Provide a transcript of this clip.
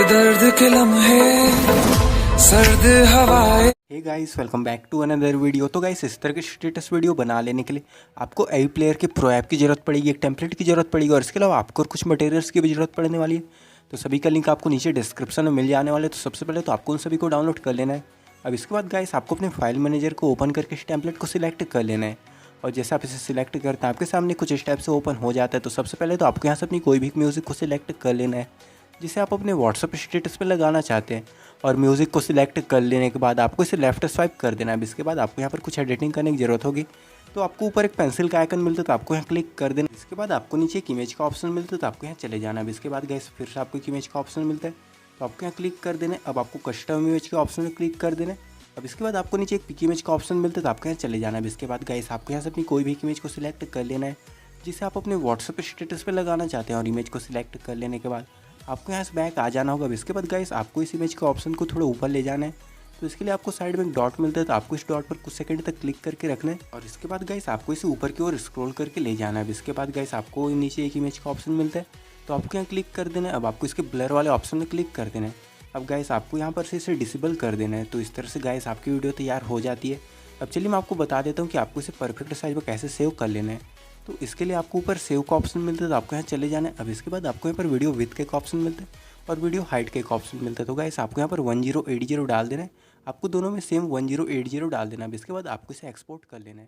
दर्द के लम्हे सर्द हवाएं। Hey guys, welcome back to another video. तो गाइस, इस तरह के स्टेटस वीडियो बना लेने के लिए आपको एवी प्लेयर के प्रो ऐप की ज़रूरत पड़ेगी, एक टेम्पलेट की ज़रूरत पड़ेगी और इसके अलावा आपको और कुछ मटेरियल्स की भी ज़रूरत पड़ने वाली है। तो सभी का लिंक आपको नीचे डिस्क्रिप्शन में मिल जाने वाले। तो सबसे पहले तो आपको उन सभी को डाउनलोड कर लेना है। अब इसके बाद गाइस, आपको अपने फाइल मैनेजर को ओपन करके इस टेम्पलेट को सिलेक्ट कर लेना है। और जैसे आप इसे सिलेक्ट करते हैं, आपके सामने कुछ इस टाइप से ओपन हो जाता है। तो सबसे पहले तो आपको यहाँ से अपनी कोई भी म्यूज़िक को सिलेक्ट कर लेना है जिसे आप अपने व्हाट्सअप स्टेटस पे लगाना चाहते हैं। और म्यूज़िक को सिलेक्ट कर लेने के बाद आपको इसे लेफ्ट स्वाइप कर देना है। अब इसके बाद आपको यहाँ पर कुछ एडिटिंग करने की ज़रूरत होगी। तो आपको ऊपर एक पेंसिल का आइकन मिलता है, तो आपको यहाँ क्लिक कर देना। इसके बाद आपको नीचे एक इमेज का ऑप्शन मिलता है, तो आपको यहाँ चले जाना है। अब इसके बाद गाइस फिर से आपको एक इमेज का ऑप्शन मिलता है, तो आपको यहाँ क्लिक कर देना है। अब आपको कस्टम इमेज के ऑप्शन में क्लिक कर देना है। अब इसके बाद आपको नीचे एक पिक इमेज का ऑप्शन मिलता है, तो आपको यहाँ चले जाना है। इसके बाद गाइस आपको यहाँ से अपनी कोई भी इमेज को सिलेक्ट कर लेना है जिसे आप अपने व्हाट्सएप स्टेटस पे लगाना चाहते हैं। और इमेज को सिलेक्ट कर लेने के बाद आपको यहाँ से बैक आ जाना होगा। अब इसके बाद गाइस आपको इस इमेज के ऑप्शन को थोड़ा ऊपर ले जाना है। तो इसके लिए आपको साइड में एक डॉट मिलता है, तो आपको इस डॉट पर कुछ सेकंड तक क्लिक करके रखना है। और इसके बाद गाइस आपको इसे ऊपर की ओर स्क्रॉल करके ले जाना है। अब इसके बाद गाइस आपको नीचे एक इमेज का ऑप्शन मिलता है, तो आपको यहाँ क्लिक कर देना है। अब आपको इसके ब्लर वाले ऑप्शन में क्लिक कर देना है। अब गाइस आपको यहाँ पर से इसे डिसेबल कर देना है। तो इस तरह से गाइस आपकी वीडियो तैयार हो जाती है। अब चलिए मैं आपको बता देता हूँ कि आपको इसे परफेक्ट साइज में कैसे सेव कर लेना है। तो इसके लिए आपको ऊपर सेव का ऑप्शन मिलता है, तो आपको यहाँ चले जाना है। अब इसके बाद आपको यहाँ पर वीडियो विड्थ का एक ऑप्शन मिलता है और वीडियो हाइट का एक ऑप्शन मिलता है। तो गाइस आपको यहाँ पर 1080 डाल देना है। आपको दोनों में सेम 1080 डाल देना है। अब इसके बाद आपको इसे एक्सपोर्ट कर लेना है।